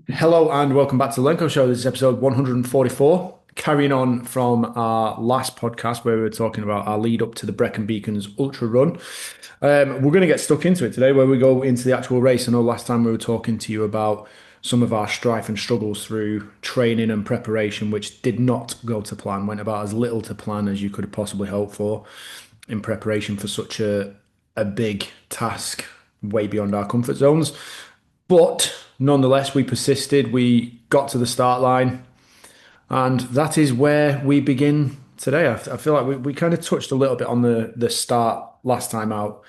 Hello and welcome back to the Lenko Show. This is episode 144, carrying on from our last podcast where we were talking about our lead up to the Brecon Beacons Ultra Run. We're going to get stuck into it today where we go into the actual race. I know last time we were talking to you about some of our strife and struggles through training and preparation, which did not go to plan, went about as little to plan as you could have possibly hoped for in preparation for such a big task way beyond our comfort zones. But nonetheless, we persisted. We got to the start line, and that is where we begin today. I feel like we kind of touched a little bit on the start last time out.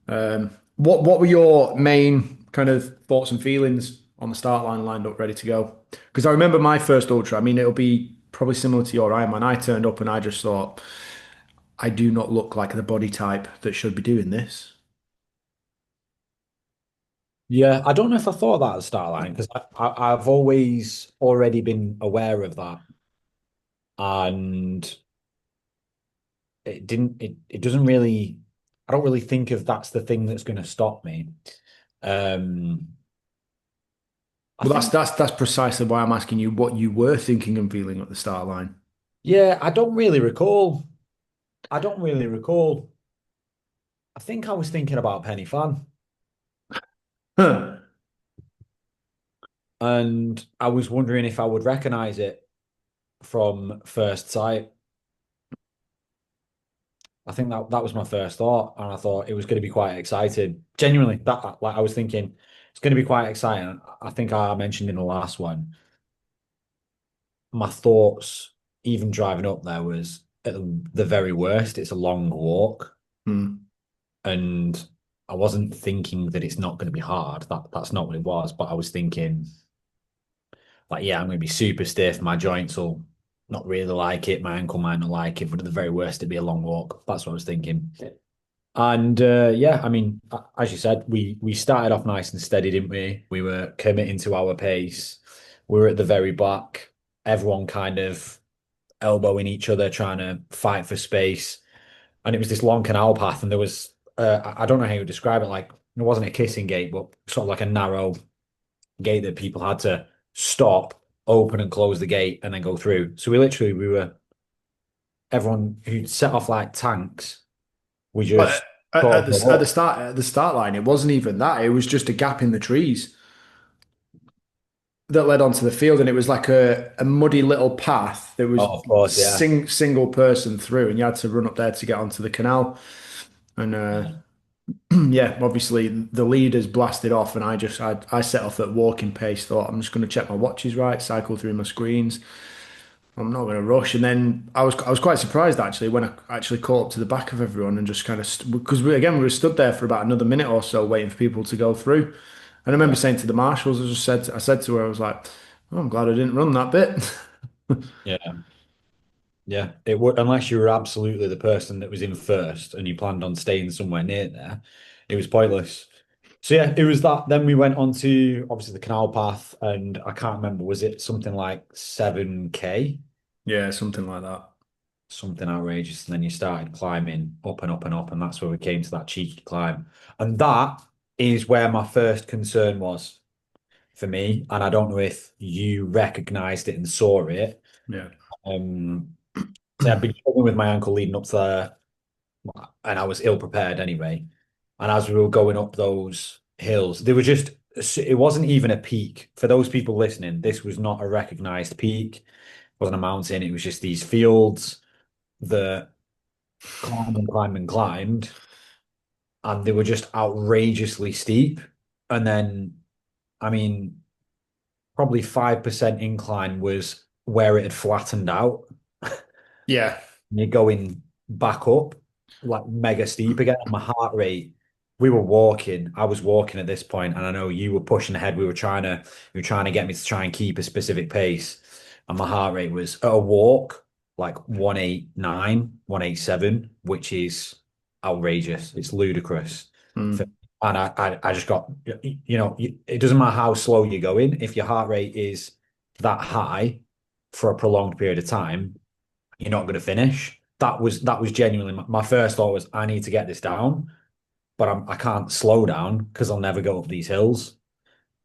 What were your main kind of thoughts and feelings on the start line lined up, ready to go? Because I remember my first ultra. I mean, it'll be probably similar to your Ironman. I turned up and I just thought, I do not look like the body type that should be doing this. Yeah, I don't know if I thought that at the start line because I've always already been aware of that, and it doesn't really. I don't really think of that's the thing that's going to stop me. Um, I Well, that's think, that's that's precisely why I'm asking you what you were thinking and feeling at the start line. yeah, I don't really recall. I don't really recall. I think I was thinking about Penny Fan, Huh. and I was wondering if I would recognize it from first sight. I think that was my first thought, and I thought it was going to be quite exciting. Genuinely, that like I was thinking it's going to be quite exciting. I think I mentioned in the last one, my thoughts, even driving up there, was at the very worst. It's a long walk, Hmm. and I wasn't thinking that it's not going to be hard. That's not what it was. But I was thinking, like, yeah, I'm going to be super stiff. My joints will not really like it. My ankle might not like it. But at the very worst, it'd be a long walk. That's what I was thinking. And yeah, I mean, as you said, we started off nice and steady, didn't we? We were committing to our pace. We were at the very back, everyone kind of elbowing each other, trying to fight for space. And it was this long canal path, and there was I don't know how you would describe it. Like it wasn't a kissing gate, but sort of like a narrow gate that people had to stop, open and close the gate, and then go through. So we were everyone who set off like tanks. We But just at, sort at of the go at the up. start line, it wasn't even that. It was just a gap in the trees that led onto the field, and it was like a muddy little path. There was Oh, of course, yeah. single person through, and you had to run up there to get onto the canal. And Yeah. yeah, obviously the leaders blasted off, and I set off at walking pace. Thought I'm just going to check my watches right, cycle through my screens. I'm not going to rush. And then I was quite surprised actually when I actually caught up to the back of everyone and just kind of because we were stood there for about another minute or so waiting for people to go through. And I remember Yeah. saying to the marshals, I said to her, I was like, oh, I'm glad I didn't run that bit. Yeah. Yeah. It would, unless you were absolutely the person that was in first and you planned on staying somewhere near there, it was pointless. So yeah, it was that. Then we went on to obviously the canal path, and I can't remember, was it something like 7K? Yeah, something like that. Something outrageous. And then you started climbing up and up and up, and that's where we came to that cheeky climb. And that is where my first concern was for me. And I don't know if you recognized it and saw it. Yeah. Um, So I'd been struggling with my ankle leading up to there, and I was ill prepared anyway. And as we were going up those hills, they were just, it wasn't even a peak. For those people listening, this was not a recognized peak. It wasn't a mountain. It was just these fields that climbed and climbed and climbed, and they were just outrageously steep. And then, I mean, probably 5% incline was where it had flattened out. Yeah. You're going back up like mega steep again. My heart rate, we were walking. I was walking at this point, and I know you were pushing ahead. You were trying to get me to try and keep a specific pace. And my heart rate was at a walk like 189, 187, which is outrageous. It's ludicrous. For- Mm. And I just got, it doesn't matter how slow you're going, if your heart rate is that high for a prolonged period of time, you're not going to finish. That was genuinely my first thought was I need to get this down, but I can't slow down because I'll never go up these hills.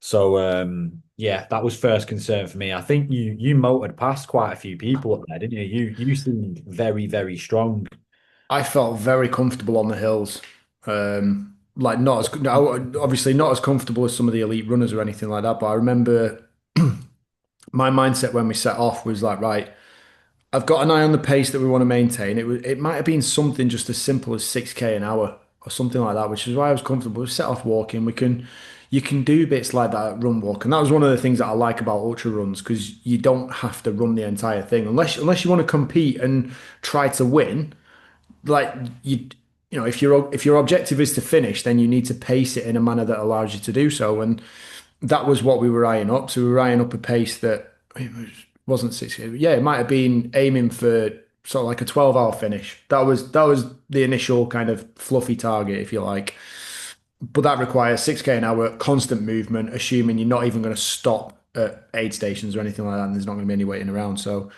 So yeah, that was first concern for me. I think you motored past quite a few people up there, didn't you? You seemed very, very strong. I felt very comfortable on the hills. Like not as no, obviously not as comfortable as some of the elite runners or anything like that. But I remember my mindset when we set off was like, right, I've got an eye on the pace that we want to maintain. It might have been something just as simple as 6K an hour or something like that, which is why I was comfortable. We set off walking. You can do bits like that at run walk, and that was one of the things that I like about ultra runs because you don't have to run the entire thing unless you want to compete and try to win. Like you know, if your objective is to finish, then you need to pace it in a manner that allows you to do so. And that was what we were eyeing up. So we were eyeing up a pace that wasn't 6K. Yeah, it might have been aiming for sort of like a 12-hour finish. That was the initial kind of fluffy target, if you like. But that requires 6K an hour, constant movement, assuming you're not even going to stop at aid stations or anything like that, and there's not going to be any waiting around. So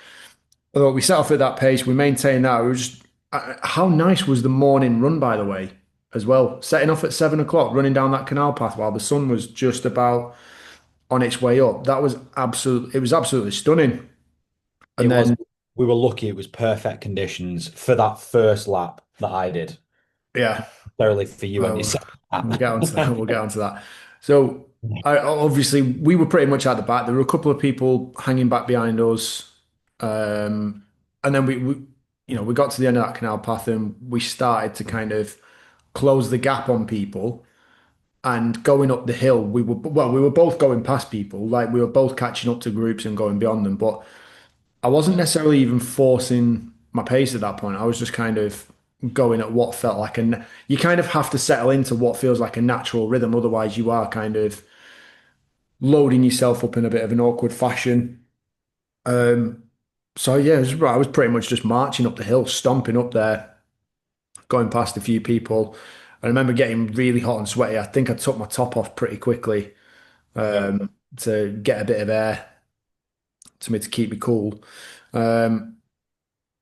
although we set off at that pace, we maintained that. We were just how nice was the morning run, by the way, as well. Setting off at 7 o'clock, running down that canal path while the sun was just about on its way up. It was absolutely stunning. It And was then, we were lucky it was perfect conditions for that first lap that I did. yeah, Thoroughly for you on your well, second we'll get onto that. lap. We'll get onto that. So, obviously, we were pretty much at the back. There were a couple of people hanging back behind us. Um, and then you know, we got to the end of that canal path and we started to kind of close the gap on people. And going up the hill, we were both going past people, like we were both catching up to groups and going beyond them. But I wasn't Yeah. necessarily even forcing my pace at that point. I was just kind of going at what felt like you kind of have to settle into what feels like a natural rhythm. Otherwise, you are kind of loading yourself up in a bit of an awkward fashion. Um, so yeah, I was pretty much just marching up the hill, stomping up there, going past a few people. I remember getting really hot and sweaty. I think I took my top off pretty quickly Yeah. to get a bit of air to me to keep me cool. Um,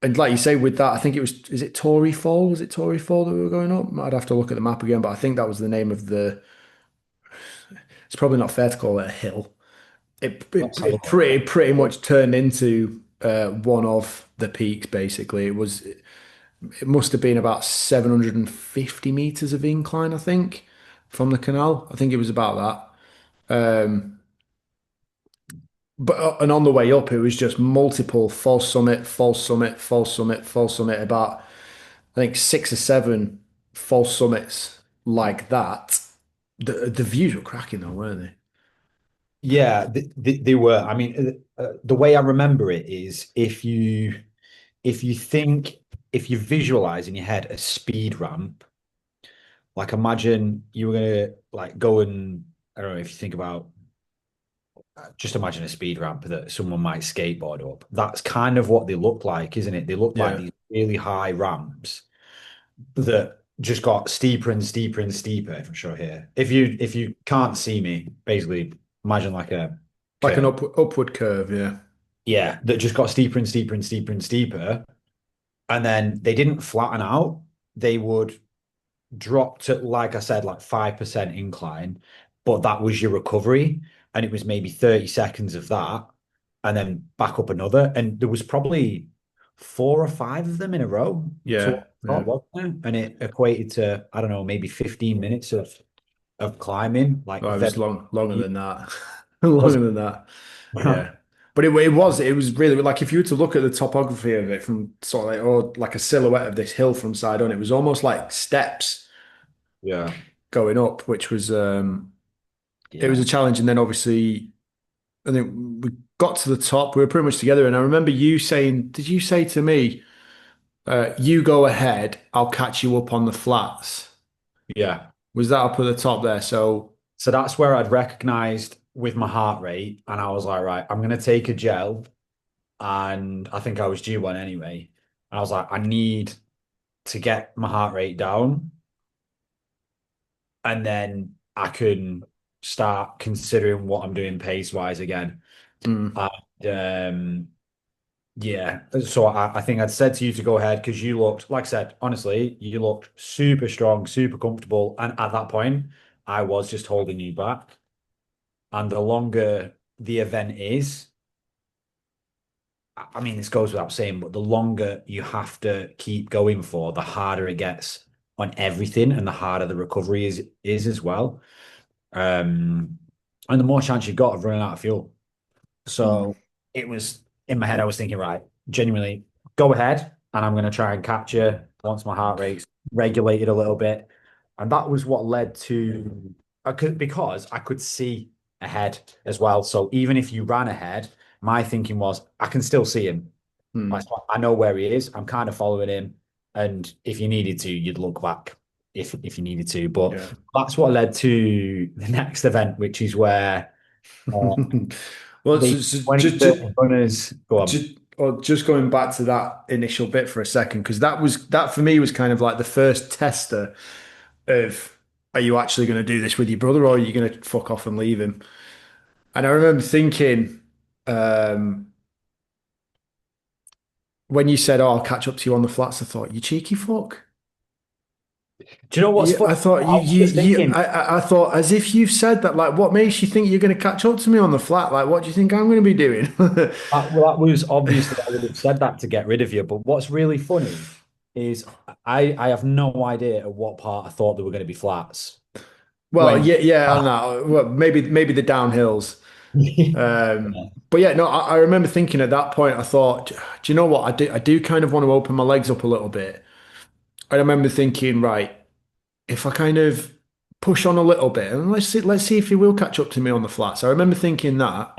and like you say, with that, I think is it Tory Fall? Was it Tory Fall that we were going up? I'd have to look at the map again, but I think that was the name of it's probably not fair to call it a hill. Let's have a look. Pretty much turned into one of the peaks, basically. It must have been about 750 meters of incline, I think, from the canal. I think it was about that. But and on the way up, it was just multiple false summit, false summit, false summit, false summit. About I think 6 or 7 false summits like that. The views were cracking though, weren't they? Yeah, they were. I mean, the way I remember it is if you think if you visualize in your head a speed ramp, like imagine you were gonna like go and I don't know if you think about just imagine a speed ramp that someone might skateboard up. That's kind of what they look like, isn't it? They look like Yeah, these really high ramps that just got steeper and steeper and steeper. If I show here, if you can't see me, basically imagine like a like an curve. upward curve. Yeah, Yeah, that just got steeper and steeper and steeper and steeper. And then they didn't flatten out. They would drop to, like I said, like 5% incline, but that was your recovery. And it was maybe 30 seconds of that, and then back up another. And there was probably 4 or 5 of them in a row yeah, towards the top, yeah. wasn't there? And it equated to, I don't know, maybe 15 minutes of climbing, like Oh, it was very longer deep. than that, Was longer than that. Yeah, but it was really like if you were to look at the topography of it from sort of like or like a silhouette of this hill from side on, it was almost like steps yeah, going up, which was it was yeah, a challenge. And then obviously, I think we got to the top. We were pretty much together, and I remember you saying, "Did you say to me, you go ahead, I'll catch you up on the flats"? yeah. Was that up at the top there? So So that's where I'd recognized with my heart rate, and I was like, right, I'm gonna take a gel, and I think I was due one anyway. And I was like, I need to get my heart rate down, and then I can start considering what I'm doing pace wise again. mm, And yeah, so I think I'd said to you to go ahead because you looked, like I said, honestly, you looked super strong, super comfortable, and at that point, I was just holding you back. And the longer the event is, I mean, this goes without saying, but the longer you have to keep going for, the harder it gets on everything, and the harder the recovery is as well. Um, and the more chance you've got of running out of fuel. Mm. So it was in my head, I was thinking, right, genuinely go ahead, and I'm going to try and capture once my heart rate's regulated a little bit. And that was what led to because I could see ahead as well. So even if you ran ahead, my thinking was I can still see him. Mm. I know where he is. I'm kind of following him. And if you needed to, you'd look back if you needed to. But Yeah. that's what led to the next event, which is where uh, Well, the just, 2030 runners go on. just going back to that initial bit for a second, because that for me was kind of like the first tester of, are you actually going to do this with your brother, or are you going to fuck off and leave him? And I remember thinking, um, when you said, "Oh, I'll catch up to you on the flats," I thought, "You cheeky fuck." Do you know what's Yeah, funny? I thought I was just thinking, I thought, as if you've said that. Like, what makes you think you're going to catch up to me on the flat? Like, what do you think I'm going to be doing? well, that was obviously I would have said that to get rid of you. But what's really funny is I have no idea at what part I thought there were going to be flats Well, when. yeah, yeah, I know. Well, maybe the downhills. Yeah. But yeah, no, I remember thinking at that point, I thought, do you know what? I do kind of want to open my legs up a little bit. I remember thinking, right, if I kind of push on a little bit, and let's see if he will catch up to me on the flats. I remember thinking that.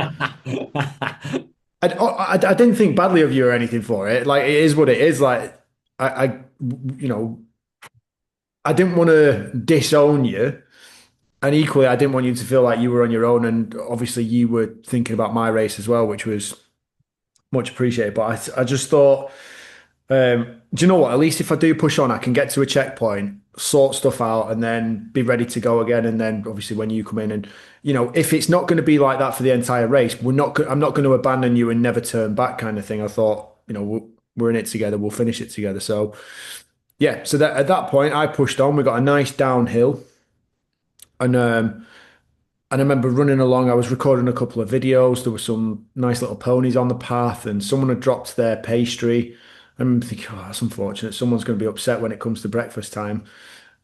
I didn't think badly of you or anything for it. Like, it is what it is. Like, I you know, I didn't want to disown you. And equally, I didn't want you to feel like you were on your own. And obviously, you were thinking about my race as well, which was much appreciated. But I just thought, do you know what? At least if I do push on, I can get to a checkpoint, sort stuff out, and then be ready to go again. And then obviously, when you come in, and if it's not going to be like that for the entire race, I'm not going to abandon you and never turn back, kind of thing. I thought, we're in it together. We'll finish it together. So yeah. So that at that point, I pushed on. We got a nice downhill, and I remember running along. I was recording a couple of videos. There were some nice little ponies on the path, and someone had dropped their pastry. I'm thinking, oh, that's unfortunate. Someone's going to be upset when it comes to breakfast time.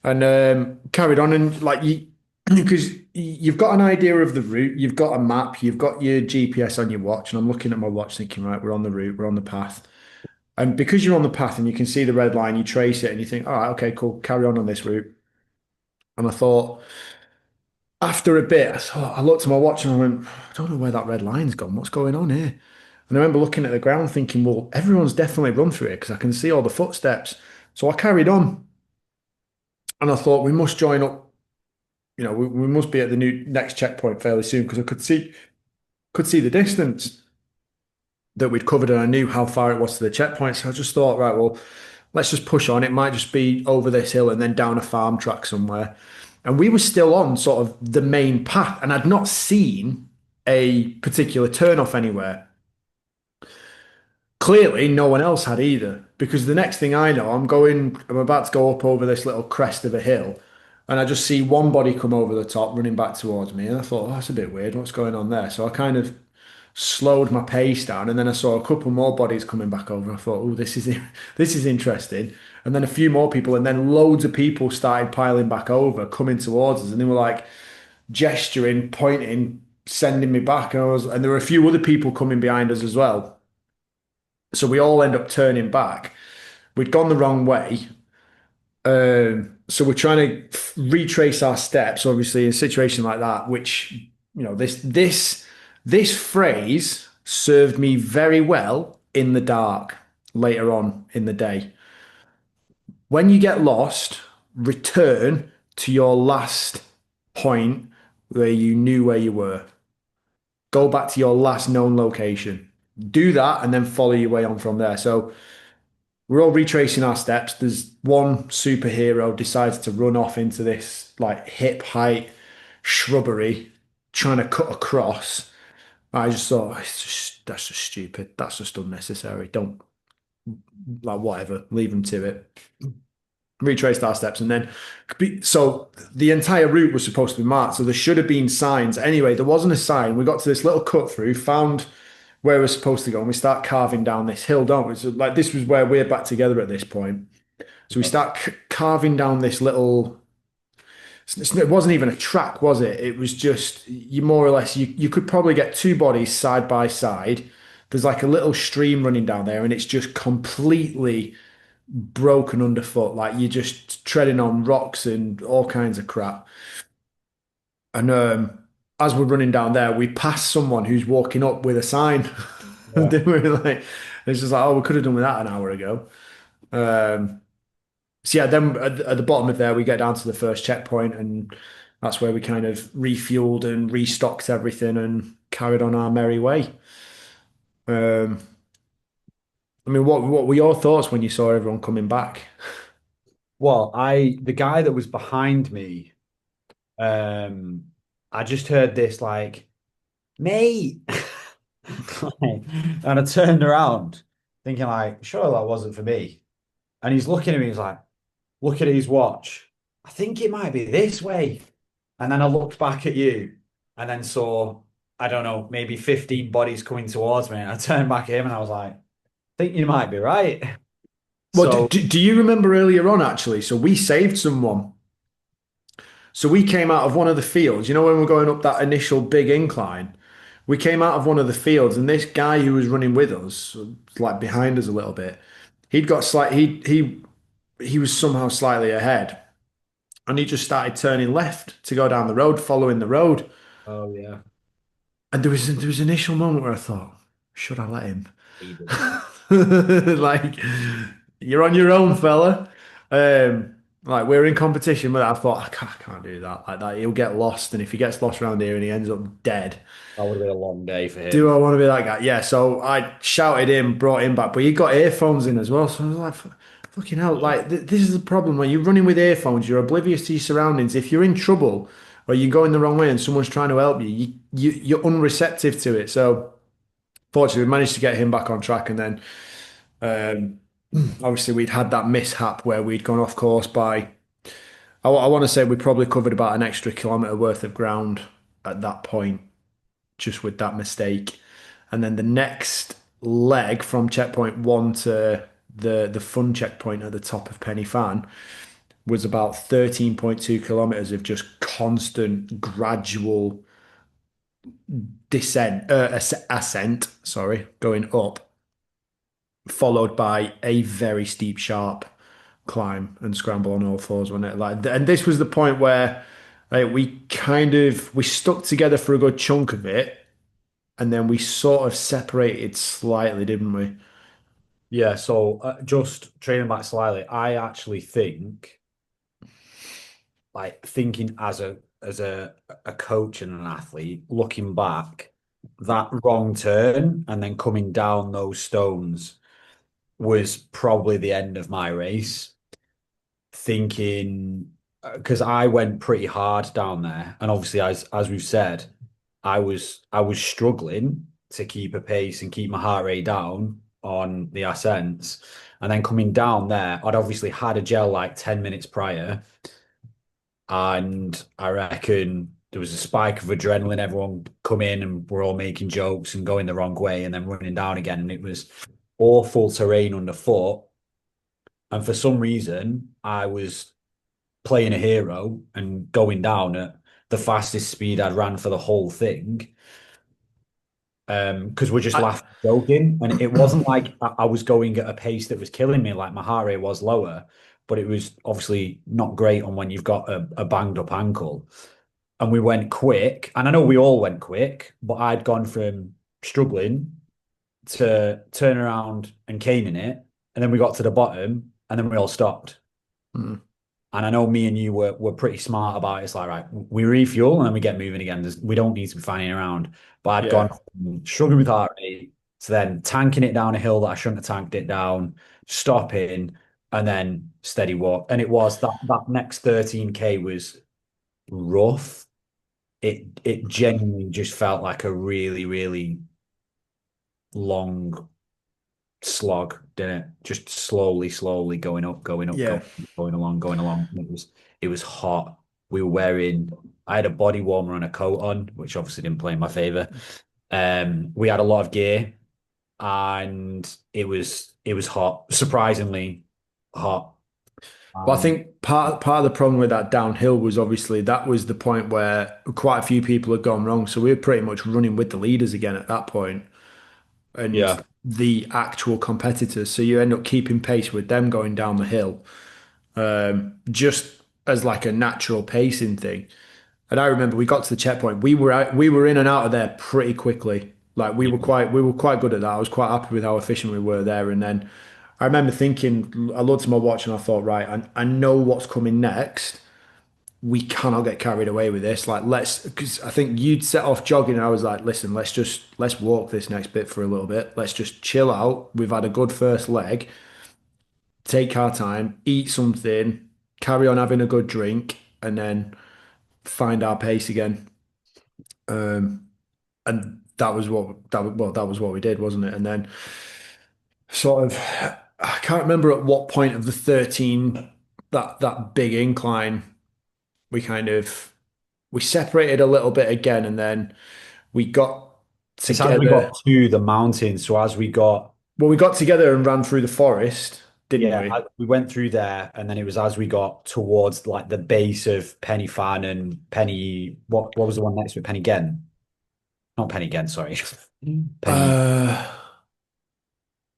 And carried on, and like you, because you've got an idea of the route, you've got a map, you've got your GPS on your watch, and I'm looking at my watch, thinking, right, we're on the route, we're on the path. And because you're on the path and you can see the red line, you trace it, and you think, all right, okay, cool, carry on this route. And I thought, after a bit, I looked at my watch and I went, I don't know where that red line's gone. What's going on here? And I remember looking at the ground thinking, well, everyone's definitely run through it because I can see all the footsteps. So I carried on and I thought we must join up. We must be at the new next checkpoint fairly soon because I could see the distance that we'd covered and I knew how far it was to the checkpoint. So I just thought, right, well, let's just push on. It might just be over this hill and then down a farm track somewhere. And we were still on sort of the main path, and I'd not seen a particular turn off anywhere. Clearly, no one else had either, because the next thing I know, I'm about to go up over this little crest of a hill, and I just see one body come over the top running back towards me. And I thought, oh, that's a bit weird. What's going on there? So I kind of slowed my pace down, and then I saw a couple more bodies coming back over. I thought, oh, this is interesting. And then a few more people, and then loads of people started piling back over, coming towards us, and they were like gesturing, pointing, sending me back. And there were a few other people coming behind us as well. So we all end up turning back. We'd gone the wrong way. So we're trying to retrace our steps, obviously, in a situation like that, which, this phrase served me very well in the dark later on in the day. When you get lost, return to your last point where you knew where you were. Go back to your last known location. Do that and then follow your way on from there. So we're all retracing our steps. There's one superhero decides to run off into this like hip height shrubbery, trying to cut across. I just thought, that's just stupid. That's just unnecessary. Don't, like, whatever. Leave them to it. retraced our steps, and then so the entire route was supposed to be marked. So there should have been signs. Anyway, there wasn't a sign. We got to this little cut through, found where we're supposed to go, and we start carving down this hill, don't we? So like this was where we're back together at this point. So we start carving down this little. It wasn't even a track, was it? It was just you more or less you could probably get two bodies side by side. There's like a little stream running down there, and it's just completely broken underfoot. Like you're just treading on rocks and all kinds of crap. And as we're running down there, we pass someone who's walking up with a sign. And Yeah. then we're like, it's just like, oh, we could have done with that an hour ago. Um, so yeah, then at the bottom of there, we get down to the first checkpoint, and that's where we kind of refueled and restocked everything and carried on our merry way. Um, I mean, what were your thoughts when you saw everyone coming back? Well, the guy that was behind me, um, I just heard this like, mate. And I turned around thinking like, sure, that wasn't for me. And he's looking at me, he's like, look at his watch. I think it might be this way. And then I looked back at you and then saw, I don't know, maybe 15 bodies coming towards me. And I turned back at him and I was like, I think you might be right. Well, So, do you remember earlier on actually? So we saved someone. So we came out of one of the fields. You know, when we're going up that initial big incline, we came out of one of the fields, and this guy who was running with us, like behind us a little bit, he'd got slight. He was somehow slightly ahead, and he just started turning left to go down the road, following the road. oh yeah, And there was an initial moment where I thought, should I let him? he did. Like, you're on your own, fella. Like we're in competition, but I thought I can't do that. Like that, he'll get lost, and if he gets lost around here and he ends up dead, That would have been a long day for do him. I want to be that guy? Yeah. So I shouted him, brought him back, but he got earphones in as well. So I was like, fucking hell! Yeah. Like this is the problem when you're running with earphones. You're oblivious to your surroundings. If you're in trouble or you're going the wrong way and someone's trying to help you, you're unreceptive to it. So fortunately, we managed to get him back on track, and then. Um, Obviously, we'd had that mishap where we'd gone off course by, I want to say we probably covered about an extra kilometre worth of ground at that point, just with that mistake. And then the next leg from checkpoint one to the fun checkpoint at the top of Penny Fan was about 13.2 kilometres of just constant, gradual ascent, sorry, going up, followed by a very steep, sharp climb and scramble on all fours, wasn't it? Like, and this was the point where we stuck together for a good chunk of it, and then we sort of separated slightly, didn't we? Yeah, so just training back slightly, I actually think, like thinking as a coach and an athlete, looking back, that wrong turn and then coming down those stones was probably the end of my race. Thinking because I went pretty hard down there, and obviously, as we've said, I was struggling to keep a pace and keep my heart rate down on the ascents, and then coming down there, I'd obviously had a gel like 10 minutes prior, and I reckon there was a spike of adrenaline. Everyone come in and we're all making jokes and going the wrong way, and then running down again, and it was awful terrain underfoot. And for some reason, I was playing a hero and going down at the fastest speed I'd ran for the whole thing. Because we're just I, laughing, joking, and it wasn't like I was going at a pace that was killing me. Like my heart rate was lower, but it was obviously not great on when you've got a banged up ankle. And we went quick, and I know we all went quick, but I'd gone from struggling to turn around and caning it, and then we got to the bottom, and then we all stopped. Hmm, And I know me and you were pretty smart about it. It's like, right, we refuel and then we get moving again. We don't need to be fanning around. But I'd gone yeah. from struggling with heart rate to then tanking it down a hill that I shouldn't have tanked it down, stopping, and then steady walk. And it was that next 13K was rough. It genuinely just felt like a really, really long slog, didn't it? Just slowly, slowly going up, going up, Yeah. going along, going along. It was hot. We were wearing. I had a body warmer and a coat on, which obviously didn't play in my favor. We had a lot of gear, and it was hot, surprisingly hot. Well, I Um, think part of the problem with that downhill was obviously that was the point where quite a few people had gone wrong. So we were pretty much running with the leaders again at that point and yeah, the actual competitors. So you end up keeping pace with them going down the hill, just as like a natural pacing thing. And I remember we got to the checkpoint. We were in and out of there pretty quickly. Like yeah. we were quite good at that. I was quite happy with how efficient we were there. And then I remember thinking, I looked at my watch and I thought, right, I know what's coming next. We cannot get carried away with this. Like because I think you'd set off jogging and I was like, listen, let's walk this next bit for a little bit. Let's just chill out. We've had a good first leg. Take our time, eat something, carry on having a good drink, and then find our pace again. Um, and that was what we did, wasn't it? And then sort of I can't remember at what point of the 13 that big incline we kind of we separated a little bit again and then we got It's as we together. got to the mountains. So as we got, Well, we got together and ran through the forest, didn't yeah, we? we went through there, and then it was as we got towards like the base of Penny Fan and Penny. What was the one next to it? Penny Gen, not Penny Gen. Sorry, Penny Uh,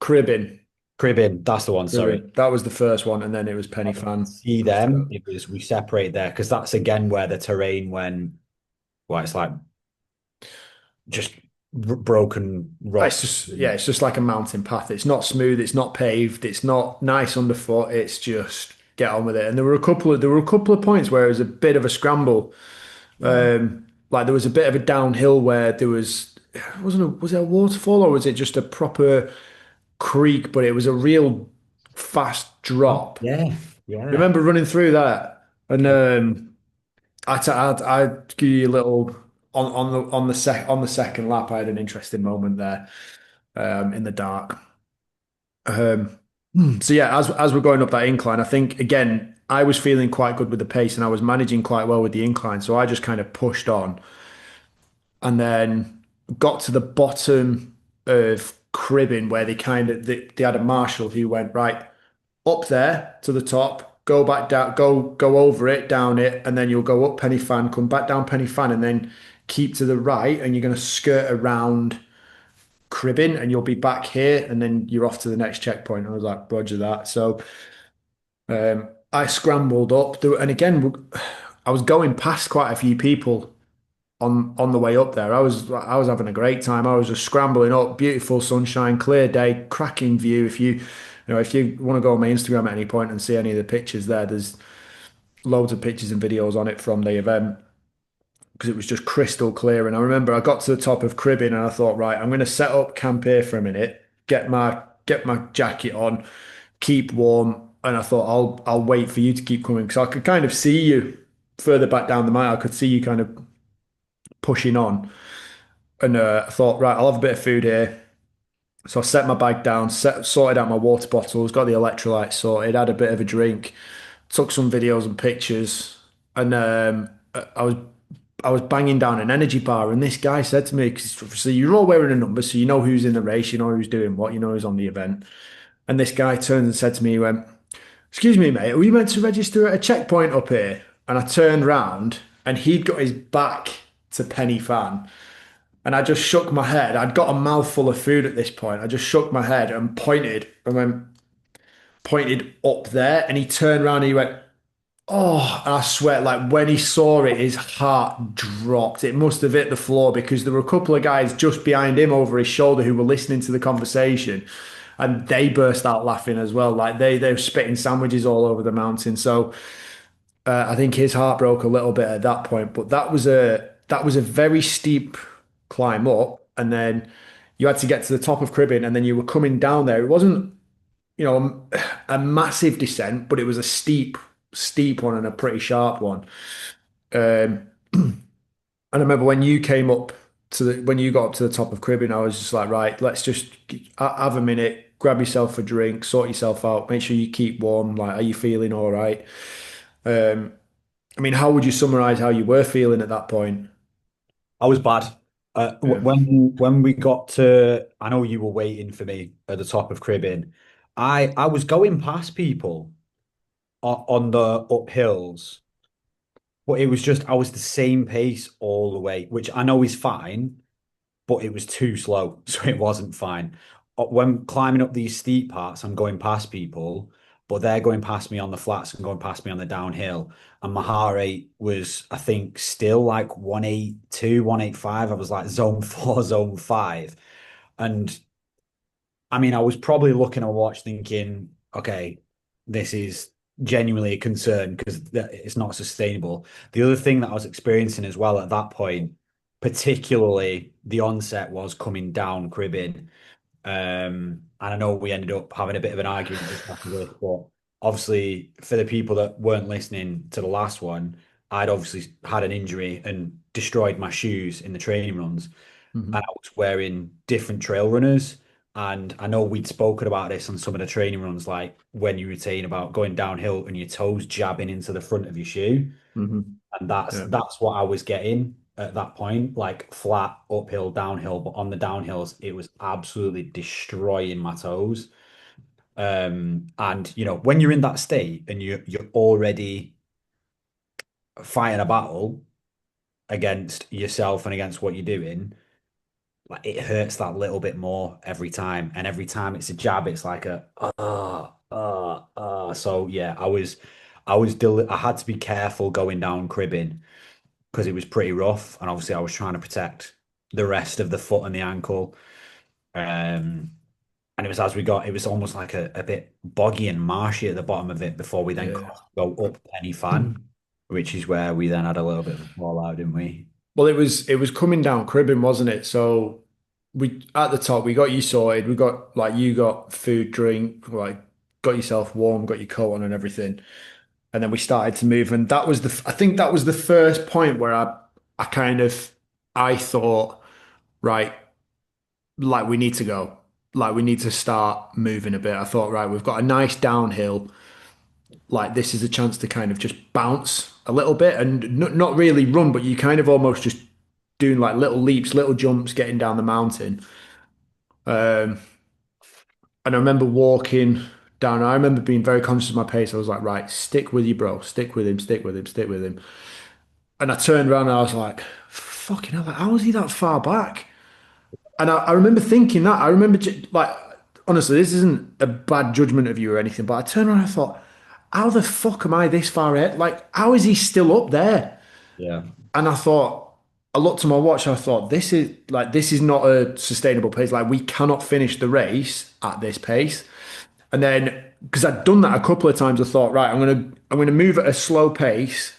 Cribbin. Cribbin. That's the one. Sorry. Cribbin. That was the first one and then it was Penny As we could Fan see after them, that. it was we separate there because that's again where the terrain went. Well, it's like just broken It's rocks. just yeah, it's just like a mountain path. It's not smooth, it's not paved, it's not nice underfoot. It's just get on with it. And there were a couple of points where it was a bit of a scramble. Yeah. Like there was a bit of a downhill where there was it a waterfall or was it just a proper creek? But it was a real fast Oh, drop. yeah, yeah. Remember running through that? And Yeah. I'd give you a little on the second lap. I had an interesting moment there in the dark. Um, so yeah, as we're going up that incline, I think again I was feeling quite good with the pace and I was managing quite well with the incline. So I just kind of pushed on and then got to the bottom of cribbing where they had a marshal who went right up there to the top, go back down, go over it, down it, and then you'll go up Penny Fan, come back down Penny Fan, and then keep to the right, and you're going to skirt around cribbing, and you'll be back here, and then you're off to the next checkpoint. I was like, Roger that. So I scrambled up, and again, I was going past quite a few people on the way up there. I was having a great time. I was just scrambling up, beautiful sunshine, clear day, cracking view. If you want to go on my Instagram at any point and see any of the pictures there, there's loads of pictures and videos on it from the event because it was just crystal clear. And I remember I got to the top of Cribbing and I thought, right, I'm going to set up camp here for a minute, get my jacket on, keep warm. And I thought I'll wait for you to keep coming because I could kind of see you further back down the mile. I could see you kind of pushing on. And I thought, right, I'll have a bit of food here. So I set my bag down, sorted out my water bottles, got the electrolytes sorted, had a bit of a drink, took some videos and pictures, and I was banging down an energy bar. And this guy said to me, because obviously you're all wearing a number, so you know who's in the race, you know who's doing what, you know who's on the event. And this guy turned and said to me, he went, "Excuse me, mate, are we meant to register at a checkpoint up here?" And I turned round, and he'd got his back to Penny Fan. And I just shook my head. I'd got a mouthful of food at this point. I just shook my head and pointed up there. And he turned around and he went, "Oh," and I swear, like when he saw it, his heart dropped. It must have hit the floor because there were a couple of guys just behind him over his shoulder who were listening to the conversation. And they burst out laughing as well. Like they were spitting sandwiches all over the mountain. So I think his heart broke a little bit at that point, but that was a very steep climb up, and then you had to get to the top of Cribbin, and then you were coming down there. It wasn't, a massive descent, but it was a steep one and a pretty sharp one. Um, and I remember when you came up when you got up to the top of Cribbin, I was just like, right, let's just have a minute, grab yourself a drink, sort yourself out, make sure you keep warm. Like, are you feeling all right? Um, I mean, how would you summarize how you were feeling at that point? I was bad. Yeah. When we got to, I know you were waiting for me at the top of cribbing. I was going past people on the uphills, but it was just I was the same pace all the way, which I know is fine, but it was too slow, so it wasn't fine. When climbing up these steep parts, I'm going past people, but they're going past me on the flats and going past me on the downhill. And my heart rate was, I think, still like 182, 185. I was like zone four, zone five. And I mean, I was probably looking at a watch thinking, okay, this is genuinely a concern because it's not sustainable. The other thing that I was experiencing as well at that point, particularly the onset, was coming down cribbing. And I know we ended up having a bit of an argument just after this, but obviously for the people that weren't listening to the last one, I'd obviously had an injury and destroyed my shoes in the training runs, and Mhm. I was wearing different trail runners. And I know we'd spoken about this on some of the training runs, like when you were saying about going downhill and your toes jabbing into the front of your shoe. Mhm. And that's Yeah. that's what I was getting at that point, like flat, uphill, downhill. But on the downhills, it was absolutely destroying my toes. And when you're in that state and you're already fighting a battle against yourself and against what you're doing, like it hurts that little bit more every time. And every time it's a jab, it's like a So yeah, I had to be careful going down cribbing because it was pretty rough, and obviously I was trying to protect the rest of the foot and the ankle. Um, and it was as we got, it was almost like a bit boggy and marshy at the bottom of it before we then Yeah. go up Penny Fan, which is where we then had a little bit of a fallout, didn't we? Well, it was coming down cribbing, wasn't it? So we at the top we got you sorted. We got like you got food, drink, like got yourself warm, got your coat on and everything. And then we started to move, and that was I think that was the first point where I kind of I thought, right, like we need to go. Like we need to start moving a bit. I thought, right, we've got a nice downhill. Like this is a chance to kind of just bounce a little bit and not really run, but you kind of almost just doing like little leaps, little jumps, getting down the mountain. Um, and I remember walking down. I remember being very conscious of my pace. I was like, right, stick with you, bro. Stick with him. Stick with him. Stick with him. And I turned around and I was like, fucking hell, like, how is he that far back? And I remember thinking that. I remember, like, honestly, this isn't a bad judgment of you or anything, but I turned around and I thought, how the fuck am I this far ahead? Like, how is he still up there? Yeah. And I thought, I looked at my watch, I thought, this is not a sustainable pace. Like, we cannot finish the race at this pace. And then, because I'd done that a couple of times, I thought, right, I'm gonna move at a slow pace,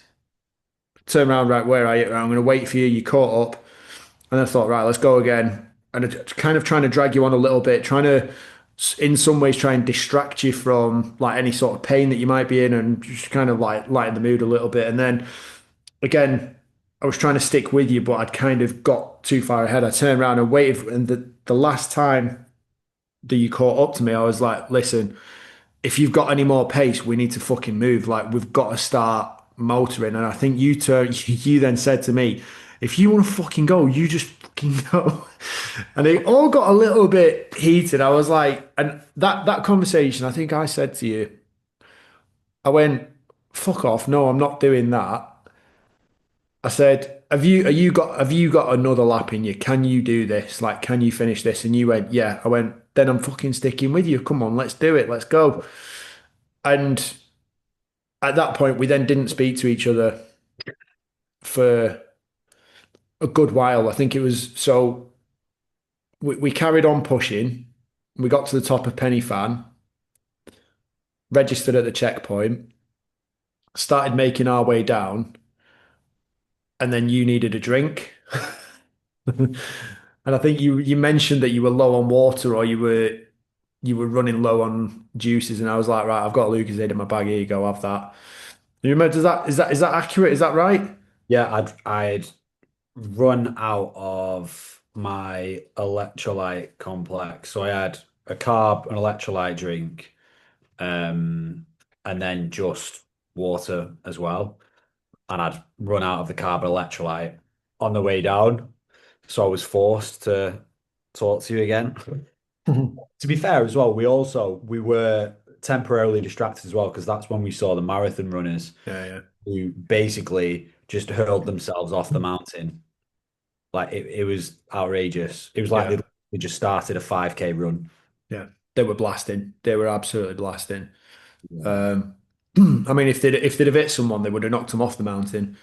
turn around, right, where are you? I'm gonna wait for you, you caught up. And I thought, right, let's go again. And it's kind of trying to drag you on a little bit, trying to, in some ways, try and distract you from like any sort of pain that you might be in and just kind of like lighten the mood a little bit. And then again, I was trying to stick with you, but I'd kind of got too far ahead. I turned around and waited. And the last time that you caught up to me, I was like, listen, if you've got any more pace, we need to fucking move. Like we've got to start motoring. And I think you then said to me, if you want to fucking go, you just fucking go. And it all got a little bit heated. I was like, and that conversation, I think I said to you, I went, fuck off. No, I'm not doing that. I said, have you got another lap in you? Can you do this? Like, can you finish this? And you went, yeah. I went, then I'm fucking sticking with you. Come on, let's do it. Let's go. And at that point, we then didn't speak to each other for a good while. I think it was so we carried on pushing. We got to the top of Penny Fan, registered at the checkpoint, started making our way down, and then you needed a drink. And I think you mentioned that you were low on water or you were running low on juices, and I was like, right, I've got a Lucozade in my bag. Here you go, have that. You remember? Is that accurate? Is that right? Yeah, I'd run out of my electrolyte complex. So I had a carb, an electrolyte drink, um, and then just water as well. And I'd run out of the carb and electrolyte on the way down. So I was forced to talk to you again. To be fair as well, we were temporarily distracted as well because that's when we saw the marathon runners Yeah, who basically just hurled themselves off the mountain. Like it was outrageous. It was like yeah, they just started a 5K run. yeah. They were blasting. They were absolutely blasting. Yeah. Um, I mean, if they'd have hit someone, they would have knocked them off the mountain.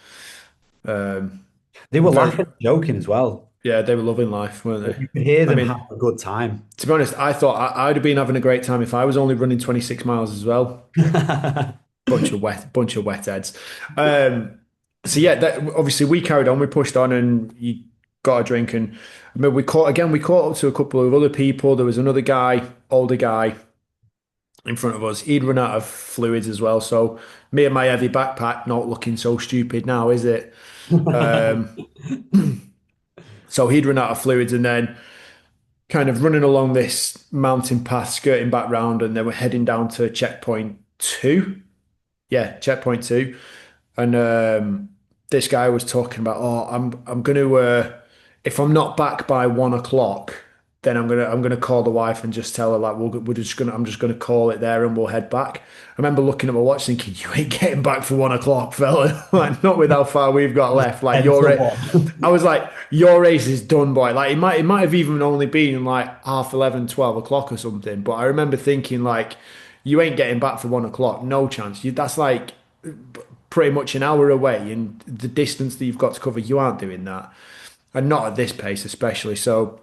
Um, They were very, laughing, joking as well. yeah, they were loving life, weren't they? You could hear I them have mean, a good time. to be honest, I thought I'd have been having a great time if I was only running 26 miles as well. Bunch of wet heads. Um, so yeah, obviously we carried on, we pushed on, and you got a drink. And I remember we caught up to a couple of other people. There was another guy, older guy, in front of us. He'd run out of fluids as well. So me and my heavy backpack, not looking so stupid now, is it? Um, so he'd run out of fluids, and then kind of running along this mountain path, skirting back round, and then we're heading down to checkpoint two. Yeah, checkpoint two. And this guy was talking about, oh, I'm going to if I'm not back by 1 o'clock, then I'm gonna call the wife and just tell her like we're just gonna I'm just gonna call it there and we'll head back. I remember looking at my watch thinking, you ain't getting back for 1 o'clock, fella. Like not with how far we've got left. Like And your so ra- on. I was like, your race is done, boy. Like it might have even only been like half 11, 12 o'clock or something. But I remember thinking like, you ain't getting back for 1 o'clock, no chance. That's like pretty much an hour away, and the distance that you've got to cover, you aren't doing that, and not at this pace, especially. So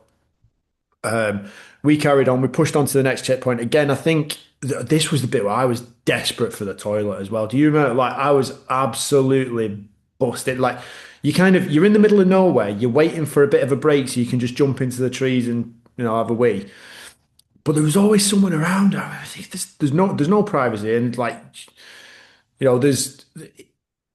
we carried on. We pushed on to the next checkpoint. Again, I think this was the bit where I was desperate for the toilet as well. Do you remember? Like I was absolutely busted. Like you're in the middle of nowhere. You're waiting for a bit of a break so you can just jump into the trees and have a wee. But there was always someone around. There's no privacy, and like there's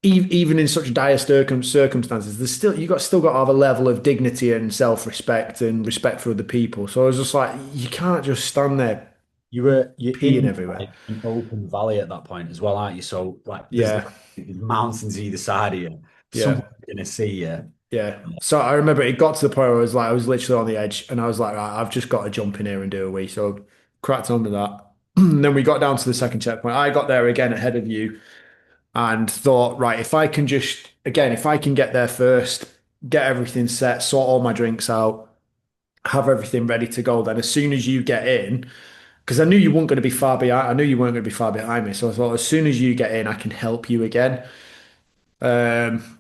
even in such dire circumstances, there's still got to have a level of dignity and self-respect and respect for other people. So I was just like, you can't just stand there You're peeing in everywhere. like an open valley at that point as well, aren't you? So like there's Yeah, literally mountains either side of you. yeah, Someone's gonna see you. yeah. So I remember it got to the point where I was literally on the edge, and I was like, right, I've just got to jump in here and do a wee. So cracked on with that. And then we got down to the second checkpoint. I got there again ahead of you, and thought, right, if I can get there first, get everything set, sort all my drinks out, have everything ready to go, then as soon as you get in, because I knew you weren't going to be far behind, I knew you weren't going to be far behind me. So I thought, as soon as you get in, I can help you again. Um,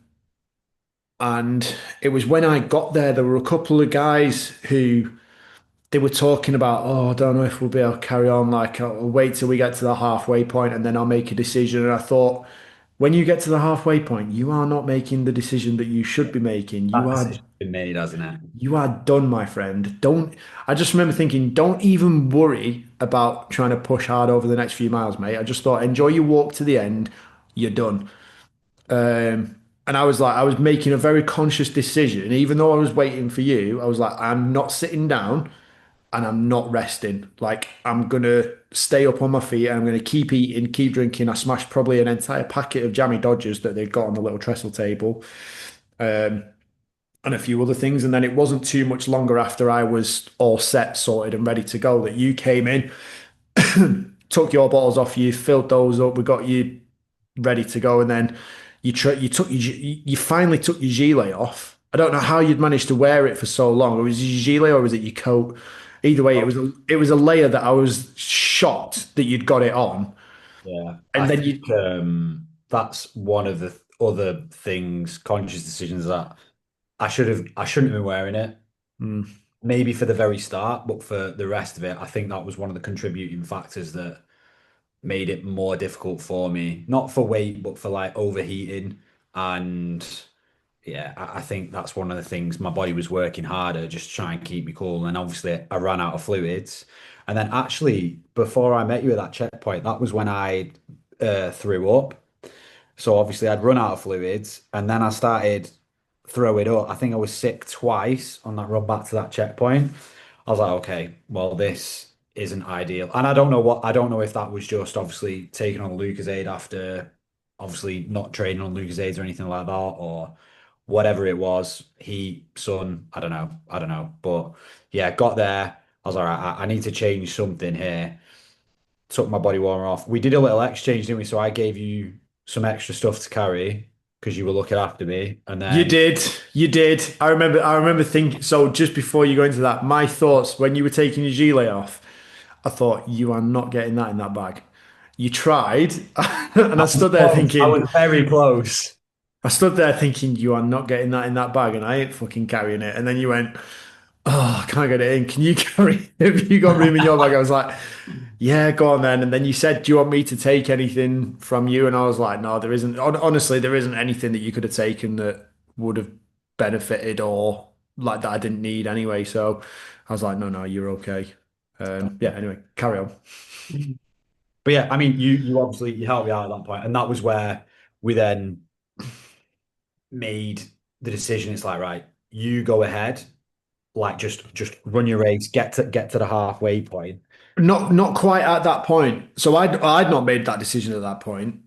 and it was when I got there were a couple of guys who they were talking about, oh, I don't know if we'll be able to carry on. Like, I'll wait till we get to the halfway point and then I'll make a decision. And I thought, when you get to the halfway point, you are not making the decision that you should be making. That decision's been made, hasn't it? You are done, my friend. Don't, I just remember thinking, don't even worry about trying to push hard over the next few miles, mate. I just thought, enjoy your walk to the end. You're done. And I was like, I was making a very conscious decision, even though I was waiting for you. I was like, I'm not sitting down and I'm not resting. Like I'm gonna stay up on my feet and I'm gonna keep eating, keep drinking. I smashed probably an entire packet of jammy Dodgers that they'd got on the little trestle table, and a few other things. And then it wasn't too much longer after I was all set, sorted, and ready to go that you came in, took your bottles off you, filled those up. We got you ready to go, and then you finally took your gilet off. I don't know how you'd managed to wear it for so long. Was it your gilet or was it your coat? Either way, it was a layer that I was shocked that you'd got it on, Yeah. I and then think that's one of the other things, conscious decisions that I shouldn't have been wearing it. mm, Maybe for the very start, but for the rest of it, I think that was one of the contributing factors that made it more difficult for me. Not for weight, but for like overheating. And yeah, I think that's one of the things. My body was working harder just to try and keep me cool. And obviously, I ran out of fluids. And then actually, before I met you at that checkpoint, that was when I threw up. So obviously, I'd run out of fluids, and then I started throwing up. I think I was sick twice on that run back to that checkpoint. I was like, okay, well, this isn't ideal. And I don't know if that was just obviously taking on Lucozade after obviously not training on Lucozades or anything like that, or whatever it was. Sun, I don't know. But yeah, got there. I was all right, I need to change something here. Took my body warmer off. We did a little exchange, didn't we? So I gave you some extra stuff to carry because you were looking after me. And You then did. You did. I remember thinking, so just before you go into that, my thoughts when you were taking your gilet off, I thought you are not getting that in that bag. You tried, and I I was stood there close. I thinking, was very close. you are not getting that in that bag, and I ain't fucking carrying it. And then you went, oh, I can't get it in. Can you carry it? Have you got room in your bag? I was like, yeah, go on then. And then you said, do you want me to take anything from you? And I was like, no, there isn't. Honestly, there isn't anything that you could have taken that would have benefited or like that I didn't need anyway. So I was like, no, no, you're okay. Yeah, anyway, carry on. But yeah, I mean, you obviously you helped me out at that point, and that was where we then made the decision. It's like, right, you go ahead, like just run your race, get to the halfway point. Not quite at that point. So I'd not made that decision at that point.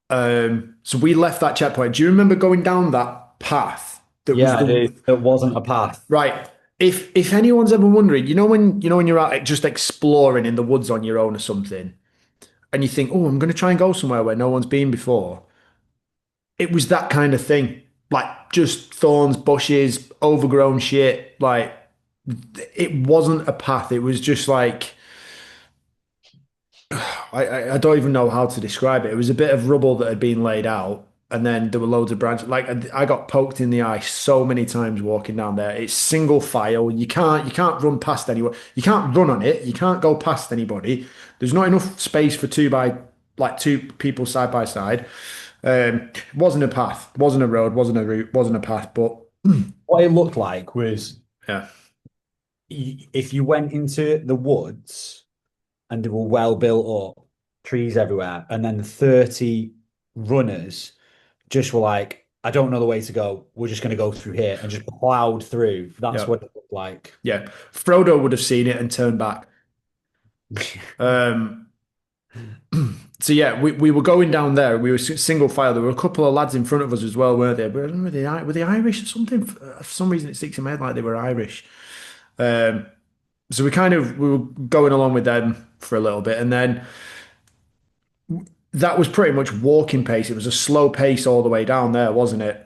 So we left that checkpoint. Do you remember going down that path that was Yeah, I the do. It wasn't a path. right? If anyone's ever wondering, you know when you're out just exploring in the woods on your own or something, and you think, oh, I'm going to try and go somewhere where no one's been before. It was that kind of thing, like just thorns, bushes, overgrown shit. Like it wasn't a path. It was just like I don't even know how to describe it. It was a bit of rubble that had been laid out, and then there were loads of branches. Like I got poked in the eye so many times walking down there. It's single file. You can't run past anyone. You can't run on it. You can't go past anybody. There's not enough space for two people side by side. It wasn't a path, wasn't a road, wasn't a route, wasn't a path. But What it looked like was yeah, if you went into the woods and they were well built up, trees everywhere, and then 30 runners just were like, I don't know the way to go. We're just going to go through here and just plowed through. That's yeah, what it looked like. yeah. Frodo would have seen it and turned back. Um, So yeah, we were going down there. We were single file. There were a couple of lads in front of us as well, weren't there? But I don't know, were they Irish or something? For some reason, it sticks in my head like they were Irish. Um, so we were going along with them for a little bit, and then that was pretty much walking pace. It was a slow pace all the way down there, wasn't it?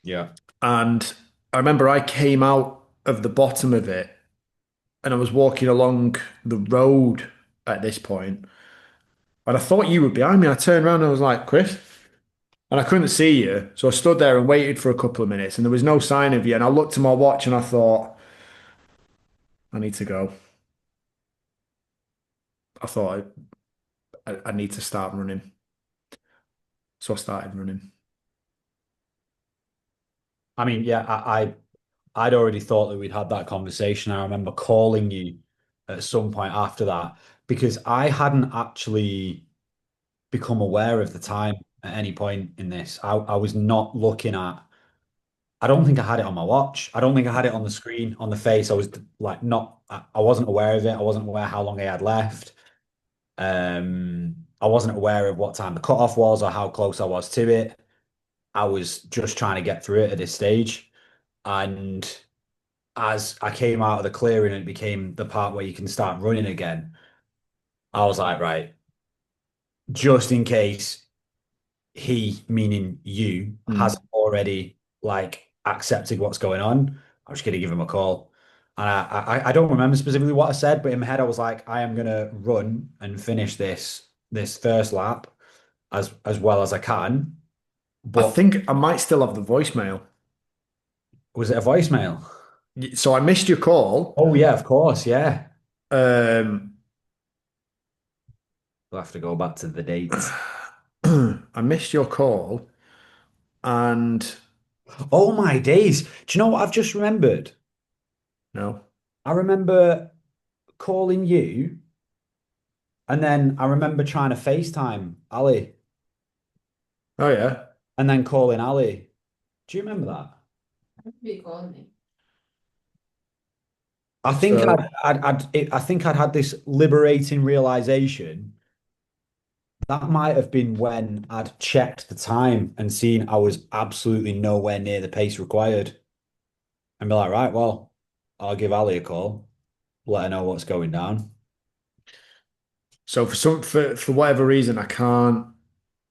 Yeah. And I remember I came out of the bottom of it, and I was walking along the road at this point, and I thought you were behind me. I turned around and I was like, Chris. And I couldn't see you. So I stood there and waited for a couple of minutes and there was no sign of you. And I looked at my watch and I thought, I need to go. I thought I need to start running. So I started running. I mean, yeah, I'd already thought that we'd had that conversation. I remember calling you at some point after that because I hadn't actually become aware of the time at any point in this. I was not looking at, I don't think I had it on my watch. I don't think I had it on the screen, on the face. I was like, not, I wasn't aware of it. I wasn't aware how long I had left. I wasn't aware of what time the cutoff was or how close I was to it. I was just trying to get through it at this stage. And as I came out of the clearing and it became the part where you can start running again, I was like, right, just in case he, meaning you, Mm. hasn't already like accepted what's going on, I'm just gonna give him a call. And I don't remember specifically what I said, but in my head I was like, I am gonna run and finish this first lap as well as I can. I But think I might still have the voicemail. was it a voicemail? So I missed your call. Oh yeah, of course, yeah. Um, We'll have to go back to the dates. I missed your call and Oh my days. Do you know what I've just remembered? no. I remember calling you and then I remember trying to FaceTime Ali Oh yeah. and then calling Ali. Do you remember that? You called me. I think So, I think I'd had this liberating realization. That might have been when I'd checked the time and seen I was absolutely nowhere near the pace required. And be like, right, well, I'll give Ali a call, let her know what's going down. so for whatever reason, I can't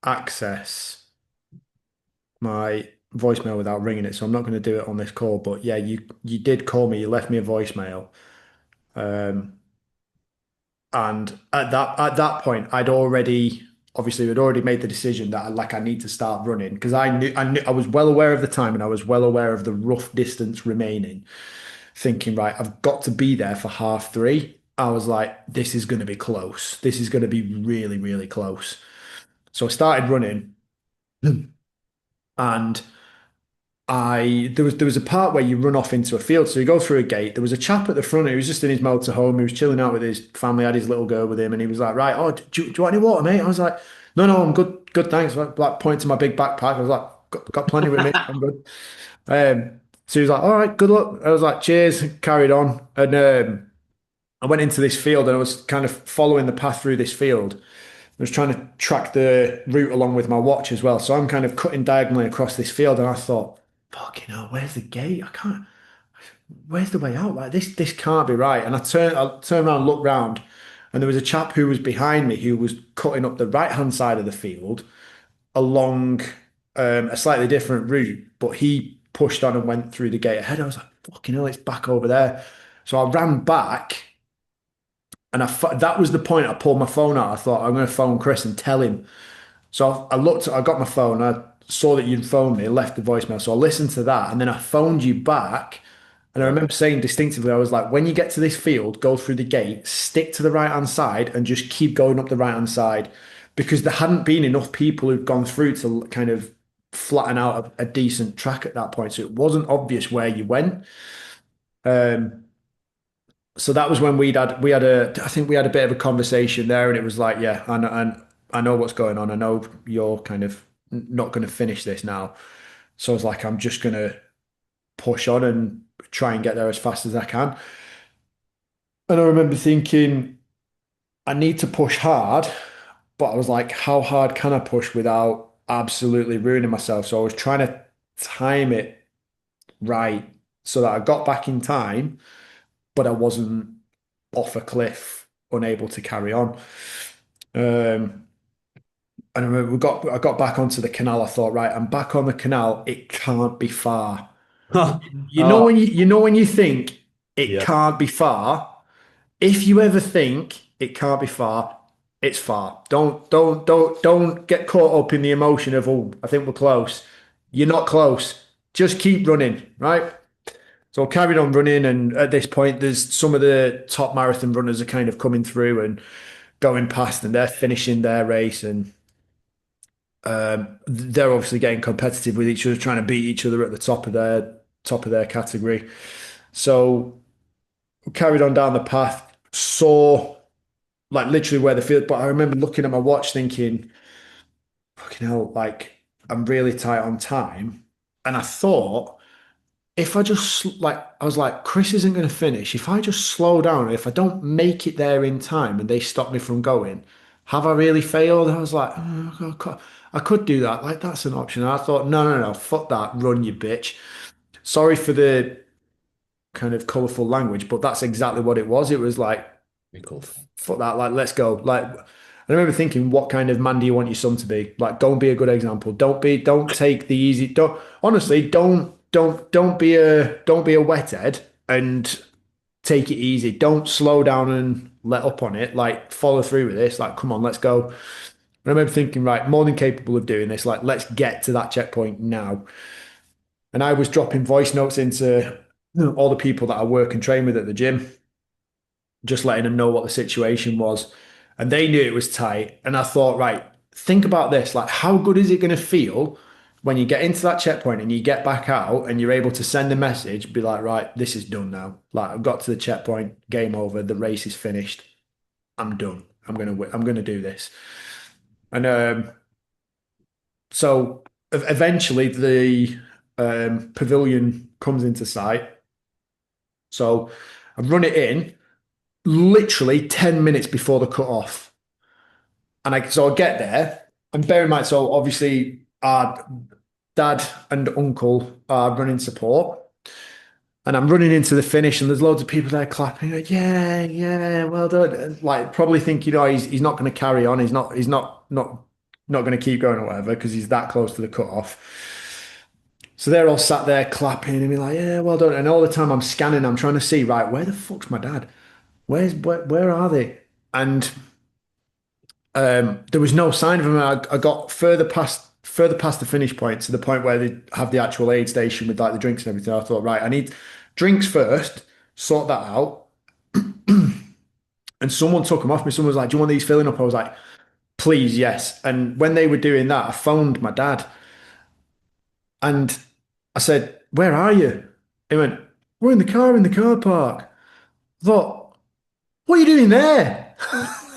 access my voicemail without ringing it. So I'm not going to do it on this call. But yeah, you did call me. You left me a voicemail. Um, and at that point, obviously we'd already made the decision that I need to start running because I knew I was well aware of the time and I was well aware of the rough distance remaining. Thinking, right, I've got to be there for half 3. I was like, this is going to be close. This is going to be really, really close. So I started running, and there was a part where you run off into a field. So you go through a gate. There was a chap at the front who was just in his motorhome. He was chilling out with his family, had his little girl with him, and he was like, right, oh, do you want any water, mate? I was like, no, I'm good, good, thanks. Like pointing to my big backpack. I was like, got plenty with me. I'm good. So he was like, all right, good luck. I was like, cheers, carried on. And I went into this field and I was kind of following the path through this field. I was trying to track the route along with my watch as well. So I'm kind of cutting diagonally across this field, and I thought, fucking hell, where's the gate? I can't. Where's the way out? Like this can't be right. And I turned around, looked round, and there was a chap who was behind me who was cutting up the right hand side of the field along a slightly different route, but he pushed on and went through the gate ahead. I was like, fucking hell, it's back over there. So I ran back, and that was the point I pulled my phone out. I thought, I'm going to phone Chris and tell him. So I looked, I got my phone, I saw that you'd phoned me, left the voicemail. So I listened to that, and then I phoned you back. And I Yeah, remember saying distinctively, I was like, when you get to this field, go through the gate, stick to the right hand side, and just keep going up the right hand side. Because there hadn't been enough people who'd gone through to kind of flatten out a decent track at that point. So it wasn't obvious where you went. Um, so that was when I think we had a bit of a conversation there, and it was like, yeah, I know what's going on. I know you're kind of not going to finish this now. So I was like, I'm just going to push on and try and get there as fast as I can. And I remember thinking, I need to push hard, but I was like, how hard can I push without absolutely ruining myself? So I was trying to time it right so that I got back in time, but I wasn't off a cliff, unable to carry on. Um, and I remember I got back onto the canal. I thought, right, I'm back on the canal. It can't be far. oh, You know when you think it yeah, can't be far. If you ever think it can't be far, it's far. Don't get caught up in the emotion of, oh, I think we're close. You're not close. Just keep running, right? So I carried on running, and at this point, there's some of the top marathon runners are kind of coming through and going past, and they're finishing their race, and they're obviously getting competitive with each other, trying to beat each other at the top of their category. So we carried on down the path, saw like literally where the field, but I remember looking at my watch thinking, fucking hell, like I'm really tight on time. And I thought, if I just like, I was like, Chris isn't going to finish. If I just slow down, if I don't make it there in time and they stop me from going, have I really failed? I was like, oh, I could do that. Like, that's an option. And I thought, no, fuck that. Run, you bitch. Sorry for the kind of colorful language, but that's exactly what it was. It was like, be cool. fuck that. Like, let's go. Like, I remember thinking, what kind of man do you want your son to be? Like, don't be a good example. Don't take the easy. Don't honestly, don't be a wet head and take it easy. Don't slow down and let up on it. Like, follow through with this. Like, come on, let's go. I remember thinking, right, more than capable of doing this. Like, let's get to that checkpoint now. And I was dropping voice notes into all the people that I work and train with at the gym, just letting them know what the situation was. And they knew it was tight. And I thought, right, think about this. Like, how good is it going to feel when you get into that checkpoint and you get back out and you're able to send a message, be like, right, this is done now. Like, I've got to the checkpoint, game over, the race is finished. I'm done. I'm gonna do this. And so eventually the pavilion comes into sight. So I run it in literally 10 minutes before the cut off. And I get there, and bear in mind, so obviously our dad and uncle are running support. And I'm running into the finish, and there's loads of people there clapping, like, yeah, yeah, well done. And, like, probably thinking, he's not going to carry on. He's not going to keep going or whatever because he's that close to the cut off. So they're all sat there clapping and be like, yeah, well done. And all the time I'm scanning, I'm trying to see, right, where the fuck's my dad? Where are they? And there was no sign of him. I got further past the finish point to the point where they have the actual aid station with like the drinks and everything. I thought, right, I need drinks first, sort that out. And someone took them off me. Someone was like, "Do you want these filling up?" I was like, "Please, yes." And when they were doing that, I phoned my dad and I said, "Where are you?" He went, "We're in the car park." I thought, "What are you doing there?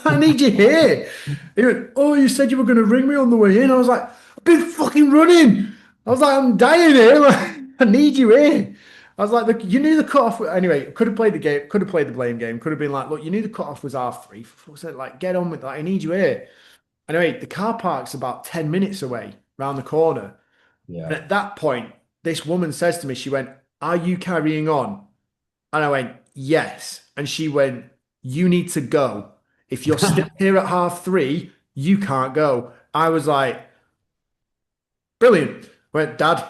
I need you here." He went, "Oh, you said you were going to ring me on the way in." I was like, "I've been fucking running." I was like, "I'm dying here. Like, I need you here." I was like, "Look, you knew the cutoff." Anyway, could have played the game, could have played the blame game, could have been like, "Look, you knew the cutoff was R3. For fuck's sake, like, get on with that. I need you here." Anyway, the car park's about 10 minutes away round the corner. And Yeah. at that point, this woman says to me, she went, "Are you carrying on?" And I went, "Yes." And she went, "You need to go. If you're still here at half 3, you can't go." I was like, "Brilliant." I went, "Dad,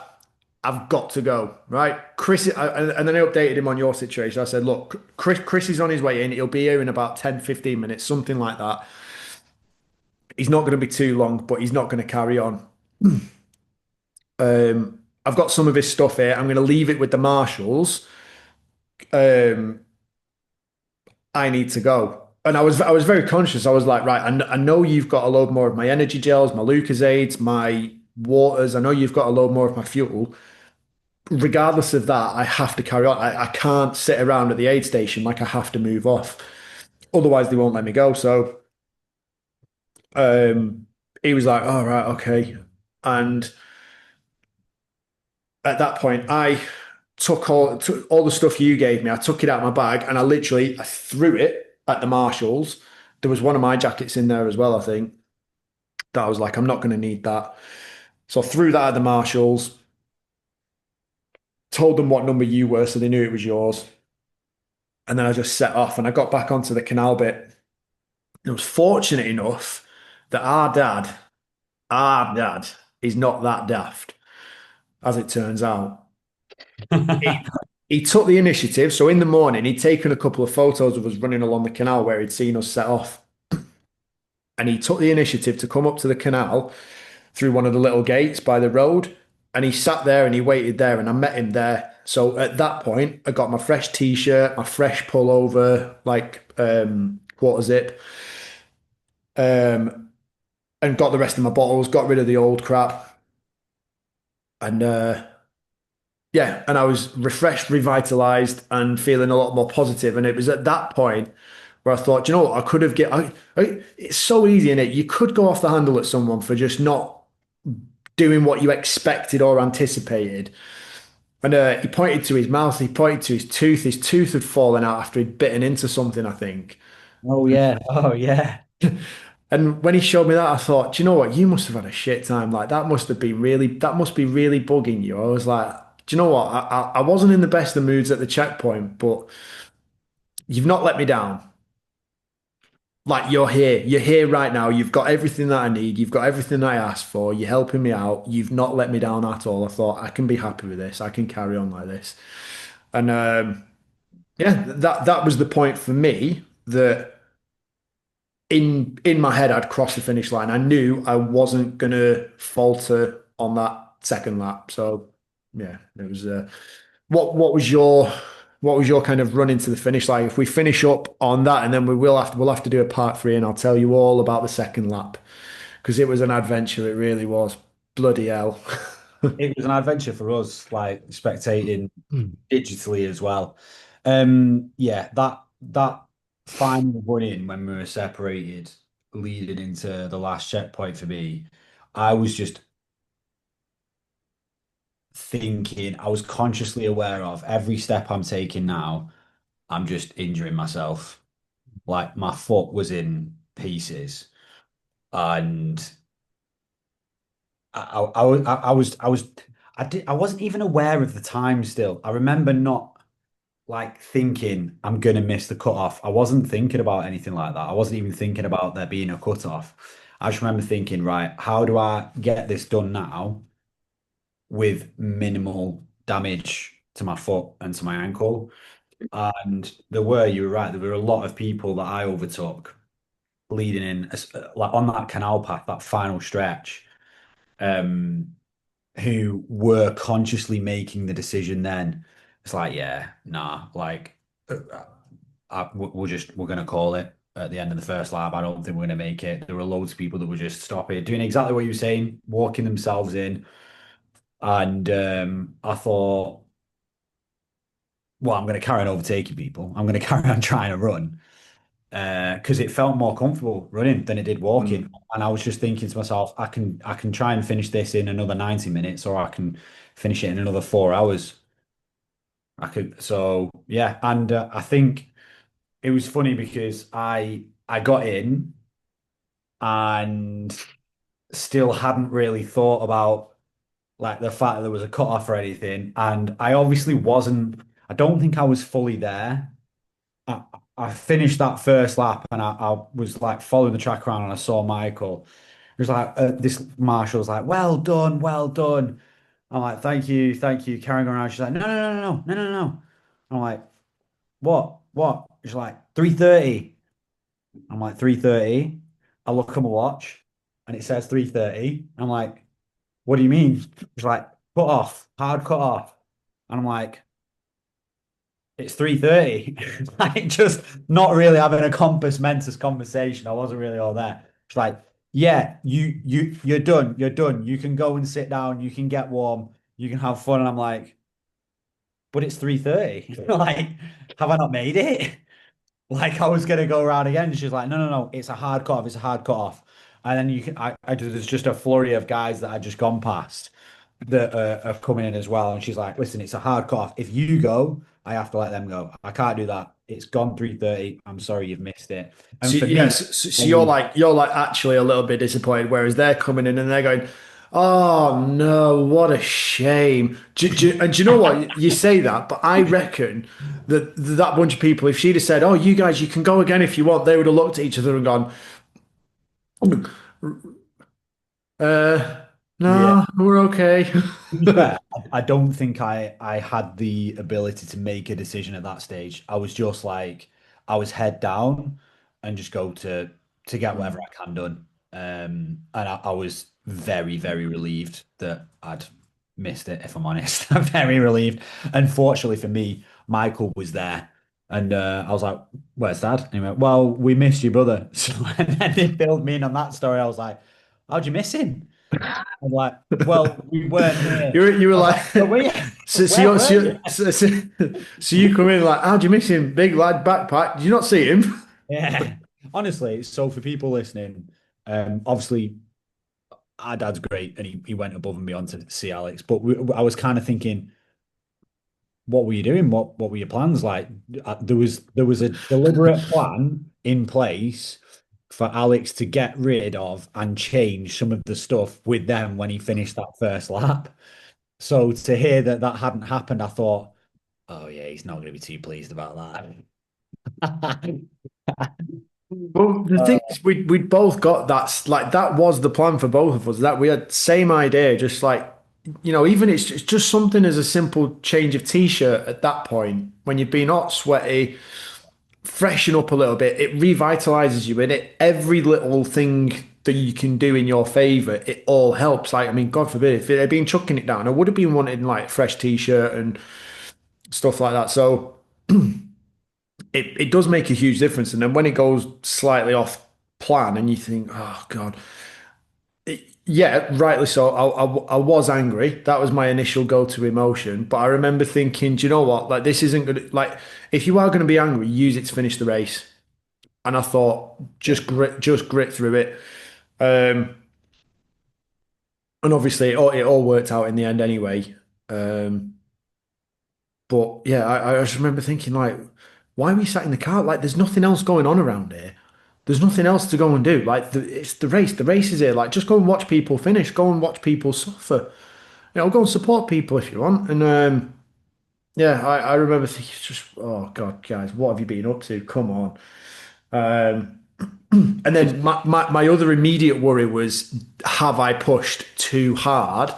I've got to go." Right. And then I updated him on your situation. I said, "Look, Chris is on his way in. He'll be here in about 10, 15 minutes, something like that. He's not going to be too long, but he's not going to carry on. I've got some of his stuff here. I'm going to leave it with the marshals. Um, I need to go." And I was very conscious. I was like, right, I know you've got a load more of my energy gels, my Lucozades, my waters. I know you've got a load more of my fuel. Regardless of that, I have to carry on. I can't sit around at the aid station. Like, I have to move off. Otherwise, they won't let me go. So um, he was like, "All right, okay." And at that point, I took all the stuff you gave me. I took it out of my bag and I threw it at the marshals. There was one of my jackets in there as well, I think. That I was like, I'm not going to need that. So I threw that at the marshals, told them what number you were, so they knew it was yours. And then I just set off and I got back onto the canal bit. And I was fortunate enough that our dad is not that daft, as it turns out. He took the initiative. So in the morning, he'd taken a couple of photos of us running along the canal where he'd seen us set off. And he took the initiative to come up to the canal through one of the little gates by the road. And he sat there and he waited there, and I met him there. So at that point, I got my fresh t-shirt, my fresh pullover, like quarter zip, um, and got the rest of my bottles, got rid of the old crap. And yeah, and I was refreshed, revitalized, and feeling a lot more positive. And it was at that point where I thought, you know what, I could have it's so easy in it. You could go off the handle at someone for just not doing what you expected or anticipated. And he pointed to his mouth, he pointed to his tooth. His tooth had fallen out after he'd bitten into something, I think. Oh yeah. Oh yeah. And when he showed me that, I thought, do you know what? You must have had a shit time. Like, that must be really bugging you. I was like, do you know what? I wasn't in the best of moods at the checkpoint, but you've not let me down. Like, you're here right now. You've got everything that I need. You've got everything that I asked for. You're helping me out. You've not let me down at all. I thought I can be happy with this. I can carry on like this. And yeah, that was the point for me that in my head, I'd crossed the finish line. I knew I wasn't gonna falter on that second lap. So yeah, it was. What was your kind of run into the finish line? If we finish up on that, and then we'll have to do a part 3, and I'll tell you all about the second lap because it was an adventure. It really was. Bloody hell. It was an adventure for us, like spectating Mm. digitally as well. Yeah, that final run in when we were separated, leading into the last checkpoint for me, I was just thinking, I was consciously aware of every step I'm taking now. I'm just injuring myself. Like my foot was in pieces, and I wasn't even aware of the time still. I remember not like thinking I'm gonna miss the cutoff. I wasn't thinking about anything like that. I wasn't even thinking about there being a cutoff. I just remember thinking, right, how do I get this done now with minimal damage to my foot and to my ankle? And you were right, there were a lot of people that I overtook leading in, like on that canal path, that final stretch, um, who were consciously making the decision then. It's like, yeah, nah, like we're gonna call it at the end of the first lap. I don't think we're gonna make it. There were loads of people that were just stop it, doing exactly what you were saying, walking themselves in. And I thought, well, I'm gonna carry on overtaking people. I'm gonna carry on trying to run. Because it felt more comfortable running than it did walking. Mm. And I was just thinking to myself, I can try and finish this in another 90 minutes, or I can finish it in another 4 hours. I could, so yeah. And I think it was funny because I got in and still hadn't really thought about like the fact that there was a cut off or anything. And I obviously wasn't, I don't think I was fully there. I, I finished that first lap and I was like following the track around and I saw Michael. He was like, this marshal was like, well done, well done. I'm like, thank you. Carrying on around. She's like, no. I'm like, what? What? She's like, 3:30. I'm like, 3:30. I look at my watch and it says 3:30. I'm like, what do you mean? She's like, cut off, hard cut off. And I'm like, it's 3:30. Like just not really having a compass mentis conversation. I wasn't really all there. It's like, yeah, you're done. You're done. You can go and sit down, you can get warm, you can have fun. And I'm like, but it's 3:30. Like, have I not made it? Like I was gonna go around again. And she's like, no, it's a hard cut off, it's a hard cut off. And then there's just a flurry of guys that I just gone past that are coming in as well. And she's like, listen, it's a hard cut off. If you go, I have to let them go. I can't do that. It's gone 3:30. I'm sorry you've missed it. And So for me, yes, so only you're like actually a little bit disappointed, whereas they're coming in and they're going, "Oh no, what a shame." And do you know what? You say that, but I reckon that that bunch of people, if she'd have said, "Oh, you guys, you can go again if you want," they would have looked at each other and gone, "Uh, yeah. no, we're okay." To be fair, I don't think I had the ability to make a decision at that stage. I was just like I was head down and just go to get whatever I can done. And I was very relieved that I'd missed it, if I'm honest. I'm very relieved. Unfortunately for me, Michael was there. And I was like, where's Dad? And he went, well, we missed your brother. So and then they filled me in on that story. I was like, how'd you miss him? I'm like, well, we weren't here. You were I was like, like, where were you? so Where were you? so you come in like, how'd you miss him? Big lad, backpack. Did you not see him? Yeah. Honestly, so for people listening, obviously our dad's great and he went above and beyond to see Alex, but I was kind of thinking, what were you doing? What were your plans? Like there was a deliberate plan in place for Alex to get rid of and change some of the stuff with them when he finished that first lap. So to hear that that hadn't happened, I thought, oh yeah, he's not going to be too pleased about that. Well, the thing is, we'd both got that. Like that was the plan for both of us. That we had same idea. Just like even it's just something as a simple change of t-shirt at that point when you've been hot, sweaty, freshen up a little bit. It revitalizes you, and it every little thing that you can do in your favor, it all helps. Like I mean, God forbid if it had been chucking it down, I would have been wanting like fresh t-shirt and stuff like that. So it does make a huge difference. And then when it goes slightly off plan and you think, oh God, yeah, rightly so. I was angry. That was my initial go-to emotion. But I remember thinking, do you know what? Like, this isn't good. Like, if you are going to be angry, use it to finish the race. And I thought, Yeah. just grit through it. Um, and obviously, it all worked out in the end anyway. But yeah, I just remember thinking, like, why are we sat in the car? Like, there's nothing else going on around here. There's nothing else to go and do. Like, it's the race. The race is here. Like, just go and watch people finish. Go and watch people suffer. Go and support people if you want. And yeah, I remember thinking, it's just, oh God, guys, what have you been up to? Come on. Um, and It's then my other immediate worry was, have I pushed too hard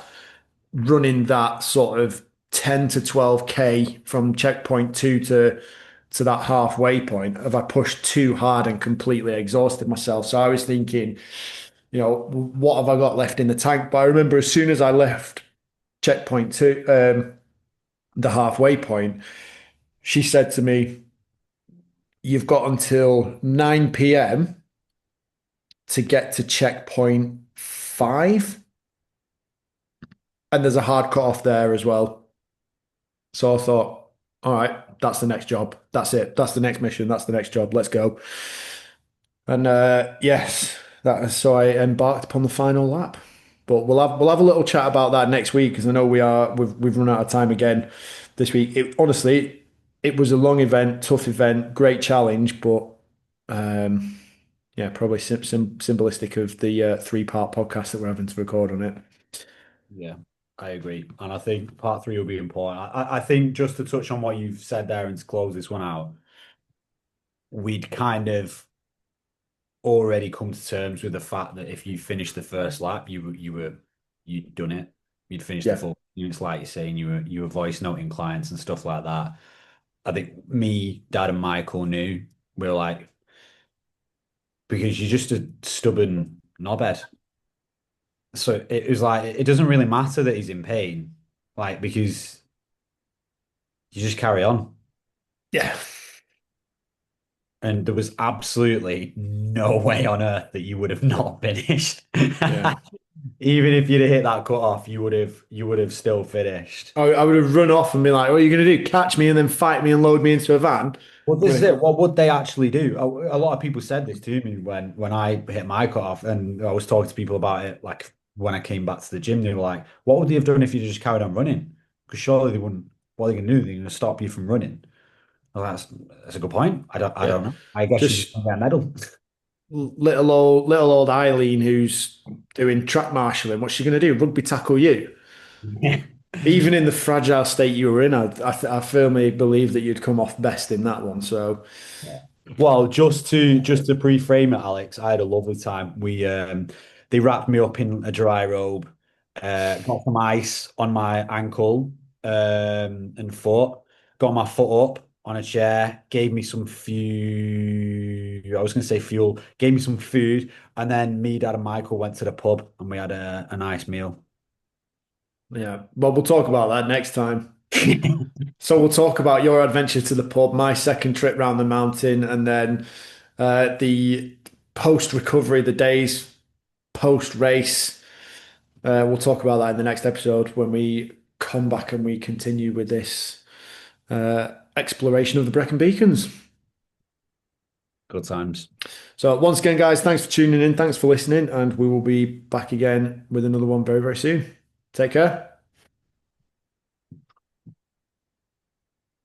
running that sort of 10 to 12K from checkpoint two to that halfway point? Have I pushed too hard and completely exhausted myself? So I was thinking, what have I got left in the tank? But I remember as soon as I left checkpoint two, the halfway point, she said to me, "You've got until 9 p.m. to get to checkpoint five, and there's a hard cut off there as well." So I thought, all right, that's the next job. That's it. That's the next mission. That's the next job. Let's go. And yes, so I embarked upon the final lap. But we'll have a little chat about that next week because I know we've run out of time again this week. Honestly, it was a long event, tough event, great challenge, but um, yeah, probably symbolistic of the three-part podcast that we're having to record on it. Yeah, I agree. And I think part three will be important. I think just to touch on what you've said there and to close this one out, we'd kind of already come to terms with the fact that if you finished the first lap, you'd done it. You'd finished the Yeah, full units, like you're saying, you were voice noting clients and stuff like that. I think me, Dad, and Michael knew we were like, because you're just a stubborn knobhead. So it was like it doesn't really matter that he's in pain, like because you just carry on. yeah, And there was absolutely no way on earth that you would have not finished. yeah. Even if you'd have hit that cut off, you would have still finished. I would have run off and been like, "What are you going to do? Catch me and then fight me and load me into a van?" Well, I'm this is gonna, it. What would they actually do? A lot of people said this to me when I hit my cut off, and I was talking to people about it. Like when I came back to the gym, they were like, "What would they have done if you just carried on running? Because surely they wouldn't. What are they going to do? They're going to stop you from running." Well, that's a good point. I yeah, don't know. I guess you just just don't get a medal. little old Eileen who's doing track marshalling. What's she going to do? Rugby tackle you? Even in the fragile state you were in, I firmly believe that you'd come off best in that one. So Yeah. Well, just to pre-frame it, Alex, I had a lovely time. They wrapped me up in a dry robe, got some ice on my ankle and foot, got my foot up on a chair, gave me some I was going to say fuel, gave me some food, and then me, Dad, and Michael went to the pub and we had a nice meal. yeah, well, we'll talk about that next time. So we'll talk about your adventure to the pub, my second trip round the mountain, and then the post recovery, the days post race. We'll talk about that in the next episode when we come back and we continue with this exploration of the Brecon Beacons. Good times. So once again, guys, thanks for tuning in. Thanks for listening, and we will be back again with another one very, very soon. Take care.